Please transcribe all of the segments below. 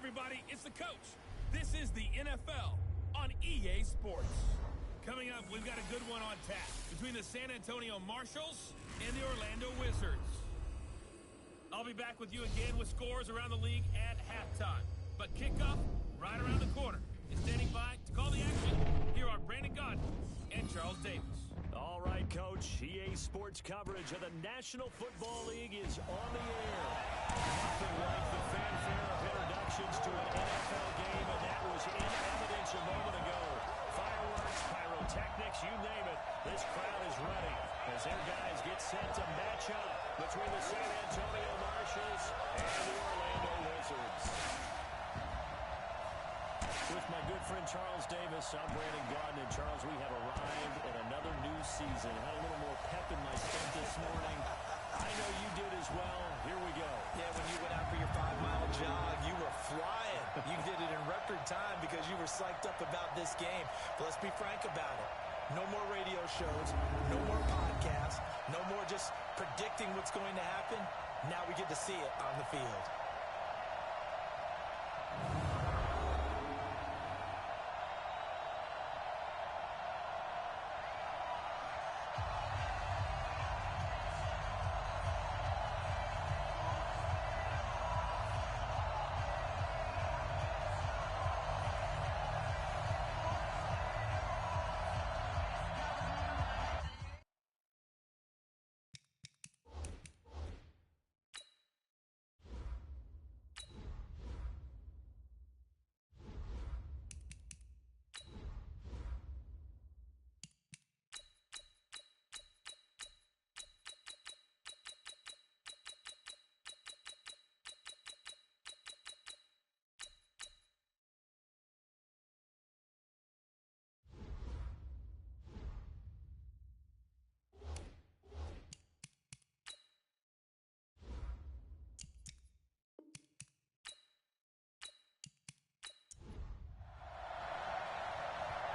everybody, it's the coach. This is the NFL on EA Sports. Coming up, we've got a good one on tap between the San Antonio Marshals and the Orlando Wizards. I'll be back with you again with scores around the league at halftime. But kickoff right around the corner. And standing by to call the action, here are Brandon Gaudin and Charles Davis. All right, Coach. EA Sports coverage of the National Football League is on the air. Nothing like the fanfare of introductions to an NFL game, and that was in evidence a moment ago. Fireworks, pyrotechnics, you name it. This crowd is ready as their guys get set to match up between the San Antonio Marshals and the Orlando Wizards. With my good friend Charles Davis, I'm Brandon Gaudin. And Charles, we have arrived at another new season. Had a little more pep in my step this morning. I know you did as well. Here we go. Yeah, when you went out for your 5-mile jog, you were flying. You did it in record time because you were psyched up about this game. But let's be frank about it. No more radio shows, no more podcasts, no more just predicting what's going to happen. Now we get to see it on the field.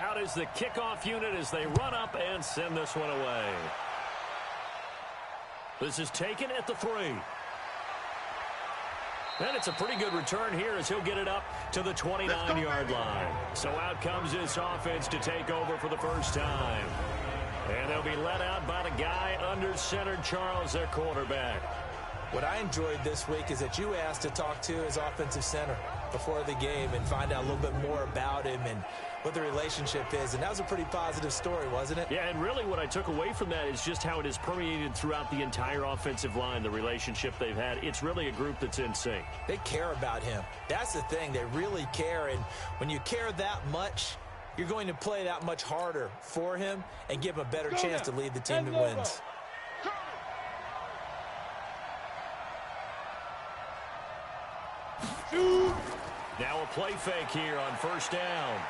Out is the kickoff unit as they run up and send this one away. This is taken at the 3. And it's a pretty good return here as he'll get it up to the 29-yard line. So out comes this offense to take over for the first time. And they'll be led out by the guy under center, Charles, their quarterback. What I enjoyed this week is that you asked to talk to his offensive center before the game and find out a little bit more about him and what the relationship is. And that was a pretty positive story, wasn't it? Yeah, and really what I took away from that is just how it is permeated throughout the entire offensive line, the relationship they've had. It's really a group that's in sync. They care about him. That's the thing. They really care. And when you care that much, you're going to play that much harder for him and give him a better chance to lead the team to wins. Now a play fake here on first down.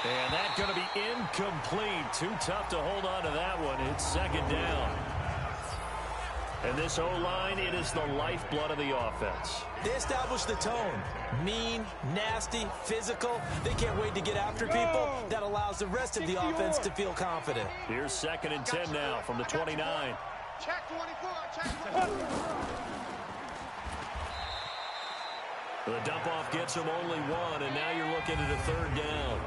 And that's going to be incomplete. Too tough to hold on to that one. It's second down. And this O-line, it is the lifeblood of the offense. They establish the tone. Mean, nasty, physical. They can't wait to get after people. That allows the rest of the offense to feel confident. Here's 2nd and 10 now from the 29. Check 24. Check 24. The dump-off gets him only 1, and now you're looking at a 3rd down.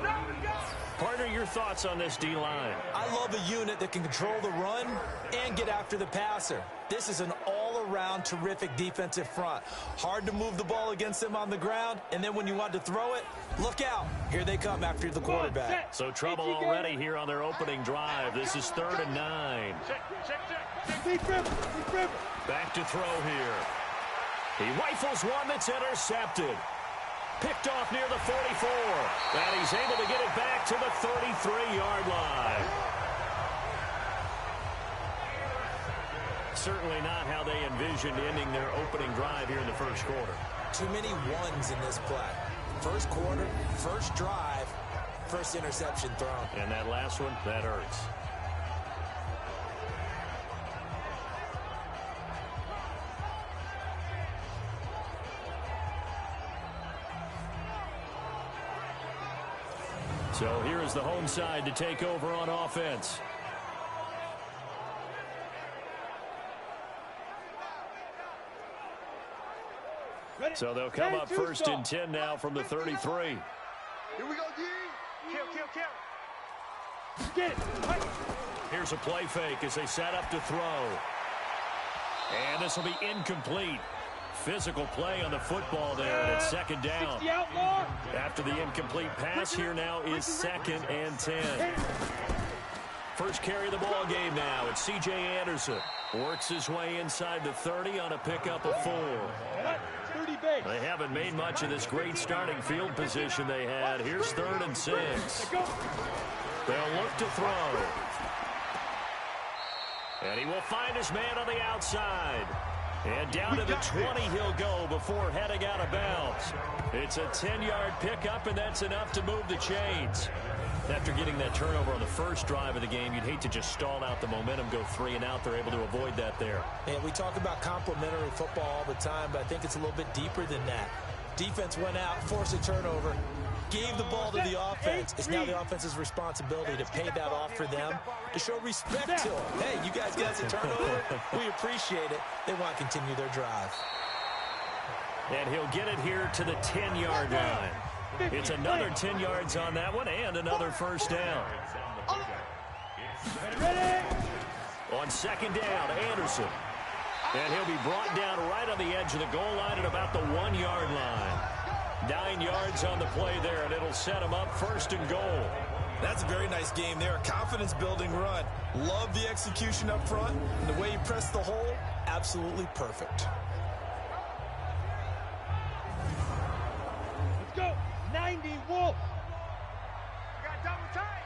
Partner, your thoughts on this D-line? I love a unit that can control the run and get after the passer. This is an all-around terrific defensive front. Hard to move the ball against them on the ground, and then when you want to throw it, look out. Here they come after the quarterback. So trouble already here on their opening drive. This is 3rd and 9. Back to throw here. He rifles one that's intercepted. Picked off near the 44. And he's able to get it back to the 33-yard line. Certainly not how they envisioned ending their opening drive here in the first quarter. Too many ones in this play. First quarter, first drive, first interception thrown. And that last one, that hurts. So here is the home side to take over on offense. So they'll come up first and 10 now from the 33. Here we go, D. Kill. Get it. Here's a play fake as they set up to throw. And this will be incomplete. Physical play on the football there, and it's second down. After the incomplete pass, here now is 2nd and 10. First carry of the ball game now. It's C.J. Anderson. Works his way inside the 30 on a pickup of 4. They haven't made much of this great starting field position they had. Here's 3rd and 6. They'll look to throw. And he will find his man on the outside. And down to the 20 he'll go before heading out of bounds. It's a 10-yard pickup, and that's enough to move the chains. After getting that turnover on the first drive of the game, you'd hate to just stall out the momentum, go 3 and out. They're able to avoid that there. And we talk about complementary football all the time, but I think it's a little bit deeper than that. Defense went out, forced a turnover, gave the ball to the offense. It's now the offense's responsibility to pay that off for them, to show respect to them. Hey, you guys got us a turnover. We appreciate it. They want to continue their drive. And he'll get it here to the 10-yard line. It's another 10 yards on that one and another first down. On second down, Anderson. And he'll be brought down right on the edge of the goal line at about the 1-yard line. 9 yards on the play there, and it'll set him up 1st and goal. That's a very nice game there. Confidence-building run. Love the execution up front. And the way he pressed the hole, absolutely perfect. Let's go. 90 Wolf. Got double time.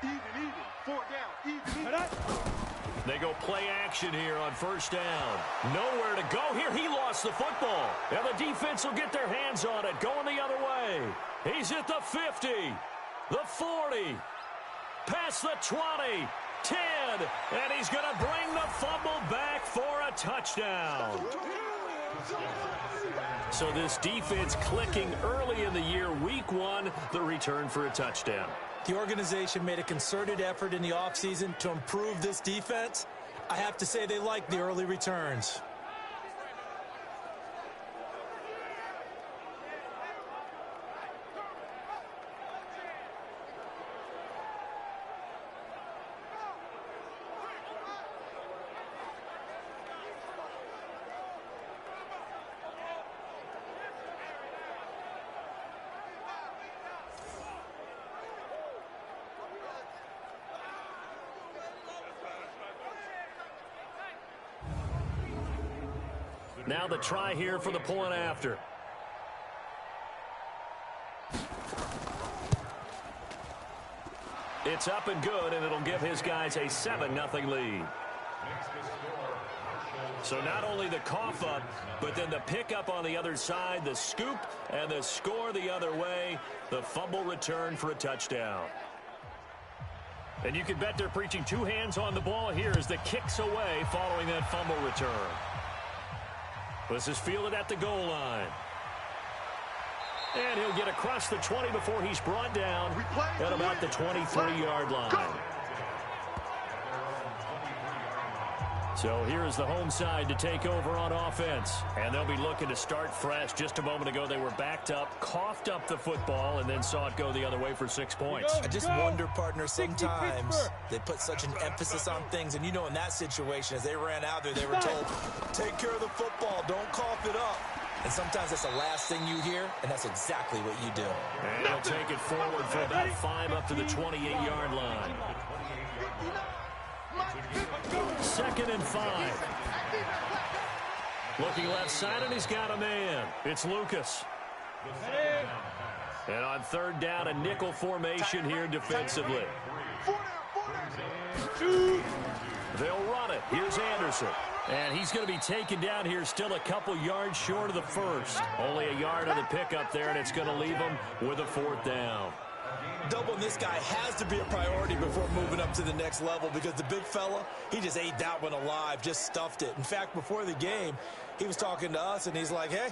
Even. 4 down. Even. They go play action here on first down. Nowhere to go here. He lost the football. And the defense will get their hands on it. Going the other way. He's at the 50. The 40. Past the 20. 10. And he's going to bring the fumble back for a touchdown. So this defense clicking early in the year. Week 1, the return for a touchdown. The organization made a concerted effort in the offseason to improve this defense. I have to say they like the early returns. Now the try here for the point after. It's up and good, and it'll give his guys a 7-0 lead. So not only the cough up, but then the pickup on the other side, the scoop, and the score the other way, the fumble return for a touchdown. And you can bet they're preaching 2 hands on the ball here as the kicks away following that fumble return. This is fielded at the goal line. And he'll get across the 20 before he's brought down at about the 23-yard line. So here's the home side to take over on offense. And they'll be looking to start fresh. Just a moment ago, they were backed up, coughed up the football, and then saw it go the other way for 6 points. I just wonder, partner, sometimes they put such an emphasis on things. And, you know, in that situation, as they ran out there, they were told, take care of the football, don't cough it up. And sometimes that's the last thing you hear, and that's exactly what you do. And he'll take it forward for about 5 up to the 28-yard line. 2nd and 5. Looking left side, and he's got a man. It's Lucas. And on 3rd down, a nickel formation here defensively. They'll run it. Here's Anderson. And he's going to be taken down here still a couple yards short of the first. Only a yard on the pickup there, and it's going to leave him with a 4th down. Doubling this guy has to be a priority before moving up to the next level because the big fella, he just ate that one alive, just stuffed it. In fact, before the game, he was talking to us, and he's like, hey,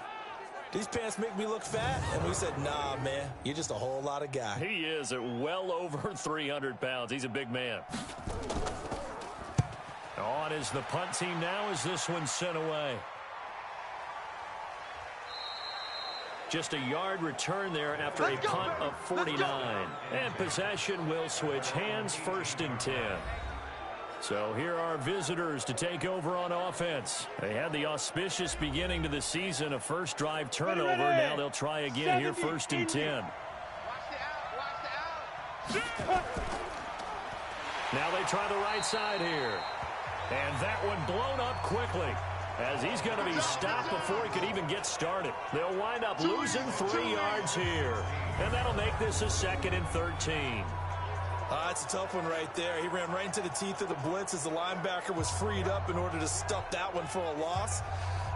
these pants make me look fat. And we said, nah, man, you're just a whole lot of guy. He is at well over 300 pounds. He's a big man. On is the punt team now as this one's sent away. Just a yard return there after a punt of 49. And possession will switch hands, 1st and 10. So here are visitors to take over on offense. They had the auspicious beginning to the season, a first drive turnover. Now they'll try again here, 1st and 10. Now they try the right side here. And that one blown up quickly, as he's going to be stopped before he could even get started. They'll wind up losing 3 yards here. And that'll make this a 2nd and 13. That's a tough one right there. He ran right into the teeth of the blitz as the linebacker was freed up in order to stuff that one for a loss.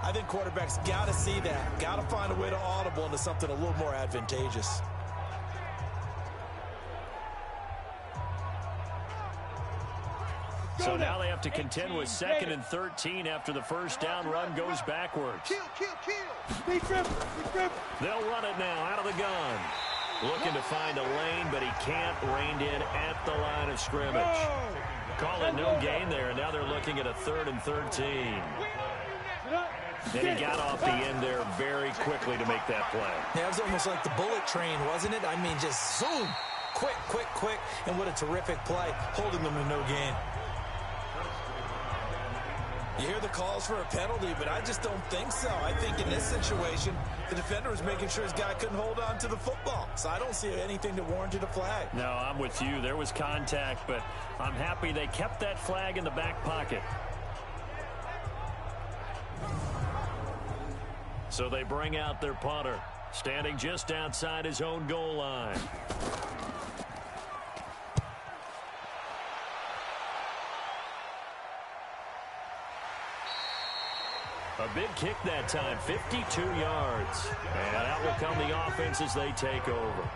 I think quarterbacks got to see that. Got to find a way to audible into something a little more advantageous. So now they have to contend with 2nd and 13 after the first down run goes backwards. They'll run it now out of the gun. Looking to find a lane, but he can't. Reined in at the line of scrimmage. Call it no gain there, and now they're looking at a 3rd and 13. And he got off the end there very quickly to make that play. Yeah, it was almost like the bullet train, wasn't it? I mean, just zoom. Quick, quick, quick. And what a terrific play, holding them to no gain. You hear the calls for a penalty, but I just don't think so. I think in this situation, the defender was making sure his guy couldn't hold on to the football. So I don't see anything that warranted a flag. No, I'm with you. There was contact, but I'm happy they kept that flag in the back pocket. So they bring out their punter, standing just outside his own goal line. A big kick that time, 52 yards. And out will come the offense as they take over.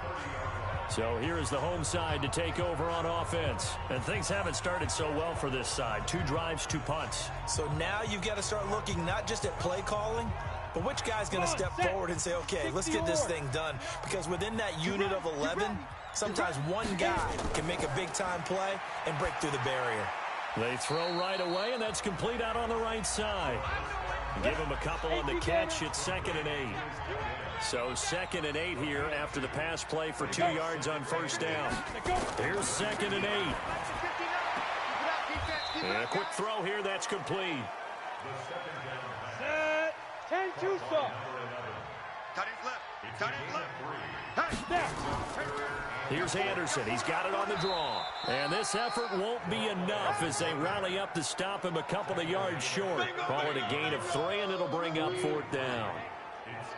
So here is the home side to take over on offense. And things haven't started so well for this side. 2 drives, 2 punts. So now you've got to start looking not just at play calling, but which guy's going to step forward and say, okay, let's get this thing done. Because within that unit of 11, sometimes one guy can make a big-time play and break through the barrier. They throw right away, and that's complete out on the right side. Give him a couple on the catch. It's 2nd and 8. So 2nd and 8 here after the pass play for 2 yards on first down. Here's 2nd and 8. And a quick throw here. That's complete. 10-2 stop. Cut it left. Cut it left. Here's Anderson. He's got it on the draw. And this effort won't be enough as they rally up to stop him a couple of yards short. Call it a gain of 3, and it'll bring up 4th down.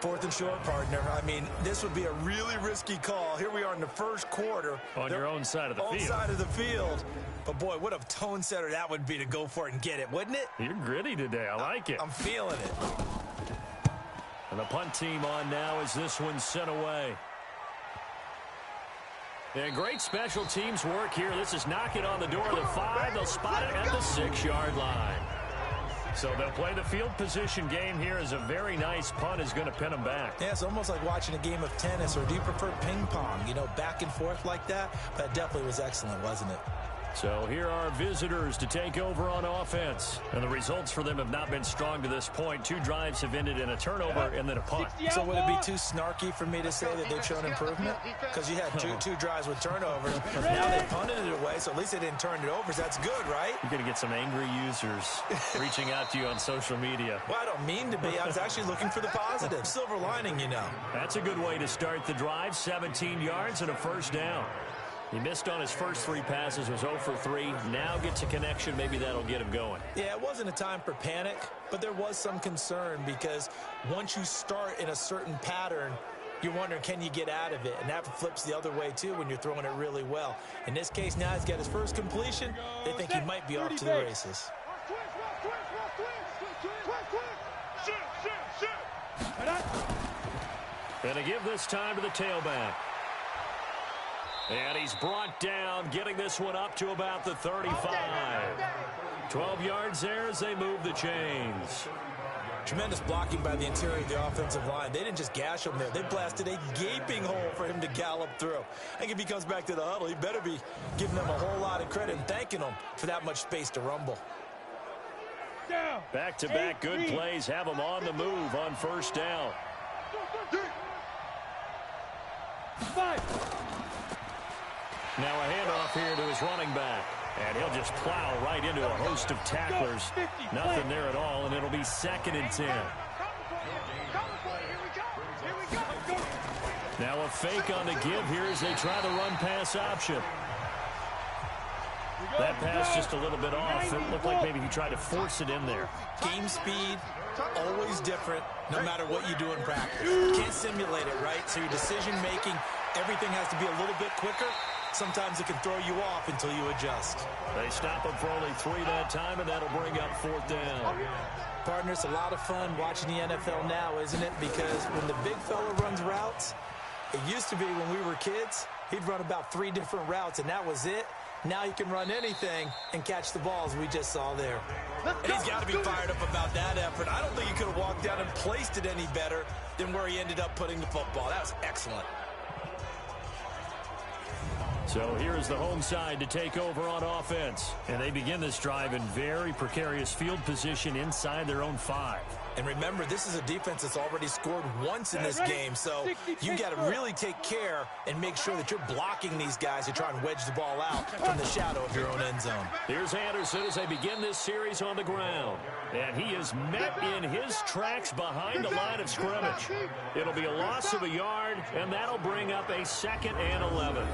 4th and short, partner. I mean, this would be a really risky call. Here we are in the first quarter. On your own side of the field. Own side of the field. But, boy, what a tone setter that would be to go for it and get it, wouldn't it? You're gritty today. I like it. I'm feeling it. And the punt team on now as this one's sent away. And great special teams work here. This is knocking on the door of the 5. They'll spot it at the 6-yard line. So they'll play the field position game here as a very nice punt is going to pin them back. Yeah, it's almost like watching a game of tennis, or do you prefer ping pong? You know, back and forth like that? That definitely was excellent, wasn't it? So here are visitors to take over on offense. And the results for them have not been strong to this point. 2 drives have ended in a turnover and then a punt. So would it be too snarky for me to say that they've shown improvement? Because you had two drives with turnovers. Now they punted it away, so at least they didn't turn it over. So that's good, right? You're going to get some angry users reaching out to you on social media. Well, I don't mean to be. I was actually looking for the positive. Silver lining, you know. That's a good way to start the drive. 17 yards and a first down. He missed on his first 3 passes, was 0 for 3. Now gets a connection. Maybe that'll get him going. Yeah, it wasn't a time for panic, but there was some concern because once you start in a certain pattern, you're wondering, can you get out of it? And that flips the other way, too, when you're throwing it really well. In this case, now he's got his first completion. They think he might be off to the races. Gonna give this time to the tailback. And he's brought down, getting this one up to about the 35. 12 yards there as they move the chains. Tremendous blocking by the interior of the offensive line. They didn't just gash him there. They blasted a gaping hole for him to gallop through. I think if he comes back to the huddle, he better be giving them a whole lot of credit and thanking them for that much space to rumble. Back-to-back good plays have them on the move on first down. 5. Now a handoff here to his running back. And he'll just plow right into a host of tacklers. Nothing there at all, and it'll be 2nd and 10. Now a fake on the give here as they try the run-pass option. That pass just a little bit off. It looked like maybe he tried to force it in there. Game speed, always different, no matter what you do in practice. You can't simulate it, right? So your decision-making, everything has to be a little bit quicker. Sometimes it can throw you off until you adjust. They stop him for only 3 that time, and that'll bring up 4th down. Partner, it's a lot of fun watching the NFL now, isn't it? Because when the big fella runs routes, it used to be when we were kids, he'd run about 3 different routes, and that was it. Now he can run anything and catch the balls we just saw there. And he's got to be fired up about that effort. I don't think he could have walked down and placed it any better than where he ended up putting the football. That was excellent. So here's the home side to take over on offense. And they begin this drive in very precarious field position inside their own 5. And remember, this is a defense that's already scored once in this game, so you got to really take care and make sure that you're blocking these guys to try and wedge the ball out from the shadow of your own end zone. Here's Anderson as they begin this series on the ground. And he is met in his tracks behind the line of scrimmage. It'll be a loss of a yard, and that'll bring up a 2nd and 11.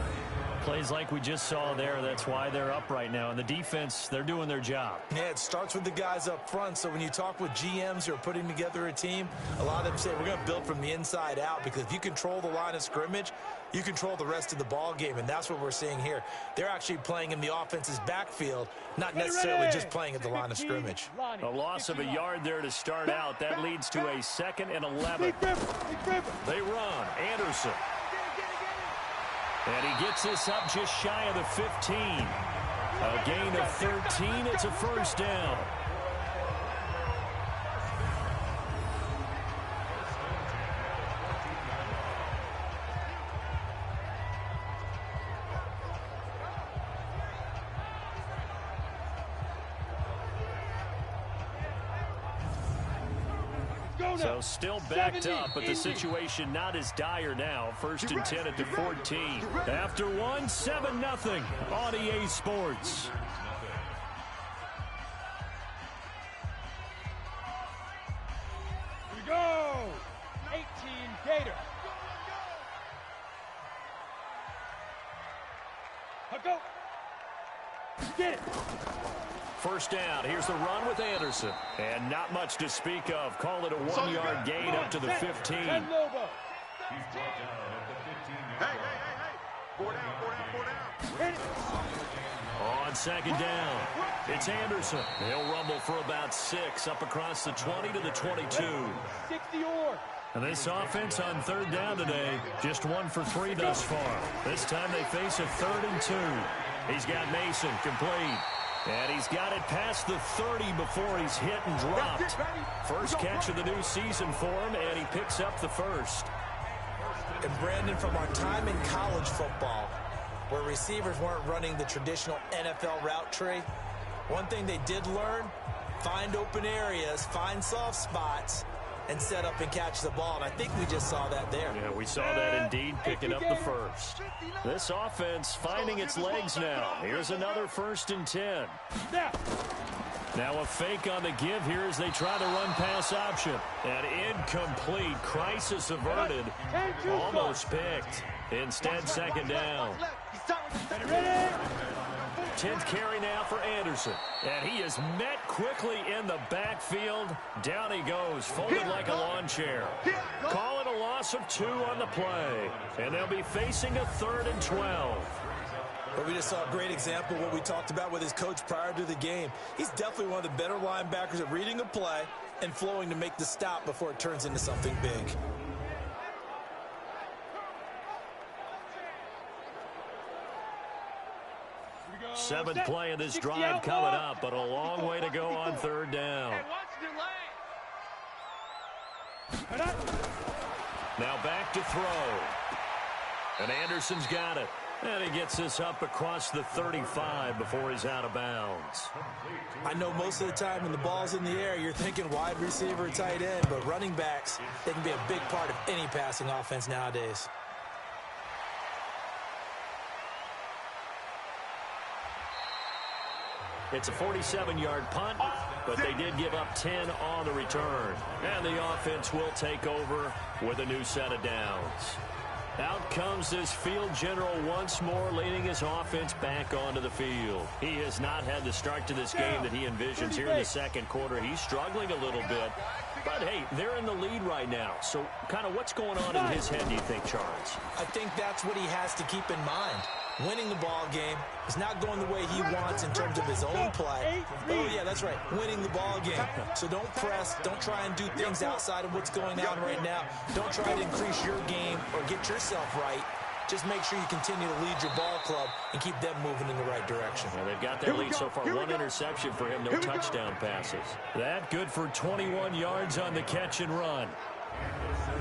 Plays like we just saw there. That's why they're up right now. And the defense, they're doing their job. Yeah, it starts with the guys up front. So when you talk with GMs who are putting together a team, a lot of them say we're going to build from the inside out, because if you control the line of scrimmage, you control the rest of the ball game. And that's what we're seeing here. They're actually playing in the offense's backfield, not necessarily just playing at the line of scrimmage. A loss of a yard there to start out. That leads to a 2nd and 11. They run. Anderson. And he gets this up just shy of the 15. A gain of 13. It's a 1st down. So still backed up, but the situation not as dire now. 1st and 10 at the 14. After one, 7-0 on EA Sports. Here we go. 18 Gators. Go. Get it. 1st down. Here's the run with Anderson. And not much to speak of. Call it a 1-yard gain up to the 15. Hey. 4 down. On 2nd down, it's Anderson. He'll rumble for about 6 up across the 20 to the 22. 60 or. And this offense on 3rd down today, just 1 for 3 thus far. This time they face a 3rd and 2. He's got Mason complete. And he's got it past the 30 before he's hit and dropped. First catch of the new season for him, and he picks up the 1st. And Brandon, from our time in college football, where receivers weren't running the traditional NFL route tree, one thing they did learn, find open areas, find soft spots, and set up and catch the ball. And I think we just saw that there. Yeah, we saw that indeed, picking up the 1st. This offense finding its legs now. Here's another 1st and 10. Now a fake on the give here as they try the run-pass option. An incomplete, crisis averted, almost picked. Instead, 2nd down. 10th carry now for Anderson. And he is met quickly in the backfield. Down he goes, folded like a lawn chair. Call it a loss of 2 on the play. And they'll be facing a 3rd and 12. But we just saw a great example of what we talked about with his coach prior to the game. He's definitely one of the better linebackers at reading a play and flowing to make the stop before it turns into something big. Seventh play of this drive coming up, but a long way to go on 3rd down. Now back to throw. And Anderson's got it. And he gets this up across the 35 before he's out of bounds. I know most of the time when the ball's in the air, you're thinking wide receiver, tight end, but running backs, they can be a big part of any passing offense nowadays. It's a 47-yard punt, but they did give up 10 on the return. And the offense will take over with a new set of downs. Out comes this field general once more, leading his offense back onto the field. He has not had the start to this game that he envisions here in the second quarter. He's struggling a little bit. But, hey, they're in the lead right now. So kind of what's going on in his head, do you think, Charles? I think that's what he has to keep in mind. Winning the ball game is not going the way he wants in terms of his own play. Oh, yeah, that's right, winning the ball game. So don't press. Don't try and do things outside of what's going on right now. Don't try to increase your game or get yourself right. Just make sure you continue to lead your ball club and keep them moving in the right direction. Well, they've got that lead so far. One interception for him, no touchdown passes. That good for 21 yards on the catch and run.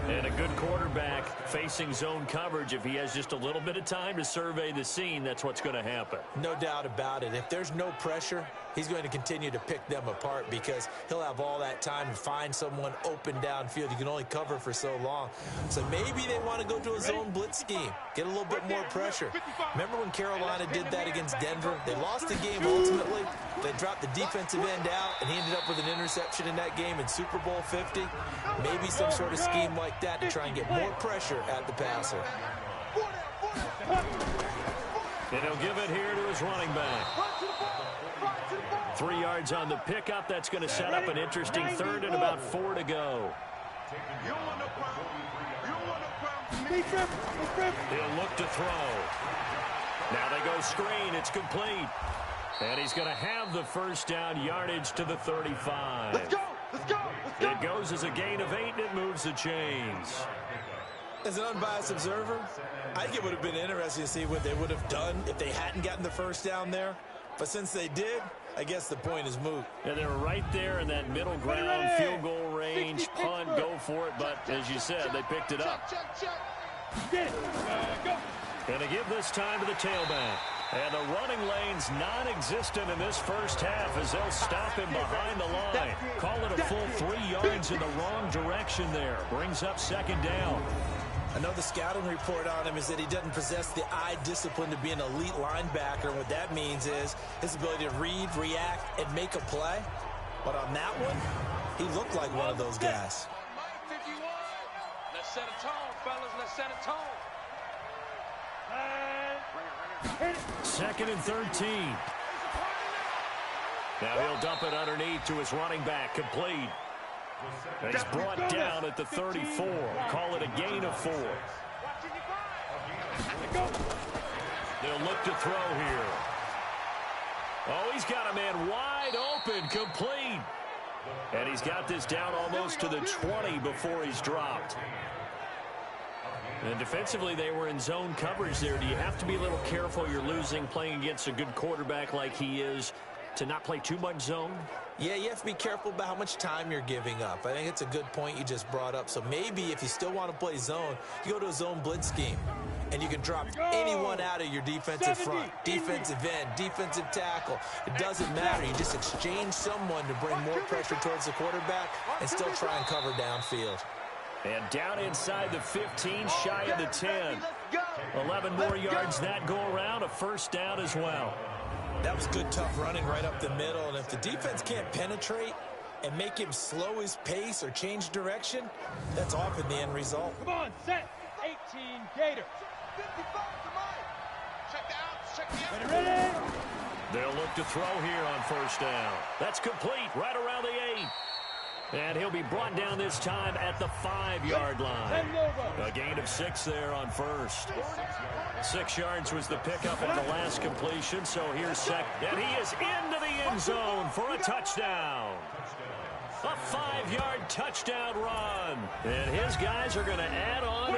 And a good quarterback facing zone coverage. If he has just a little bit of time to survey the scene, that's what's going to happen. No doubt about it. If there's no pressure, he's going to continue to pick them apart because he'll have all that time to find someone open downfield. You can only cover for so long. So maybe they want to go to a zone blitz scheme, get a little bit more pressure. Remember when Carolina did that against Denver? They lost the game ultimately. They dropped the defensive end out, and he ended up with an interception in that game in Super Bowl 50. Maybe some sort of scheme like that to try and get more pressure at the passer. And he'll give it here to his running back. 3 yards on the pickup. That's going to set up an interesting third and about 4 to go. He'll look to throw. Now they go screen. It's complete. And he's going to have the first down, yardage to the 35. Let's go! Let's go! Let's go! It goes as a gain of 8, and it moves the chains. As an unbiased observer, I think it would have been interesting to see what they would have done if they hadn't gotten the first down there. But since they did, I guess the point is moot. And they're right there in that middle ground, field goal range, punt, go for it. But as you said, they picked it up. Get it. Go. Going to give this time to the tailback. And the running lane's non-existent in this first half as they'll stop him behind the line. Call it a full 3 yards in the wrong direction there. Brings up second down. Another scouting report on him is that he doesn't possess the eye discipline to be an elite linebacker. And what that means is his ability to read, react, and make a play. But on that one, he looked like one of those guys. Let's set a tone, fellas. Let's set a tone. Second and 13. Now he'll dump it underneath to his running back, complete. And he's brought down at the 34. Call it a gain of 4. They'll look to throw here. Oh, he's got a man wide open, complete. And he's got this down almost to the 20 before he's dropped. And defensively, they were in zone coverage there. Do you have to be a little careful? You're losing, playing against a good quarterback like he is, to not play too much zone? Yeah, you have to be careful about how much time you're giving up. I think it's a good point you just brought up. So maybe if you still want to play zone, you go to a zone blitz scheme. And you can drop anyone out of your defensive front, defensive end, defensive tackle. It doesn't matter. You just exchange someone to bring more pressure towards the quarterback and still try and cover downfield. And down inside the 15, shy of the 10. 11 more yards that go around, a first down as well. That was good, tough running right up the middle. And if the defense can't penetrate and make him slow his pace or change direction, that's often the end result. Come on, set. 18 Gators. Ready? They'll look to throw here on first down. That's complete, right around the 8. And he'll be brought down this time at the 5-yard line. A gain of 6 there on first. 6 yards was the pickup on the last completion, so here's second. And he is into the end zone for a touchdown. A 5-yard touchdown run. And his guys are going to add on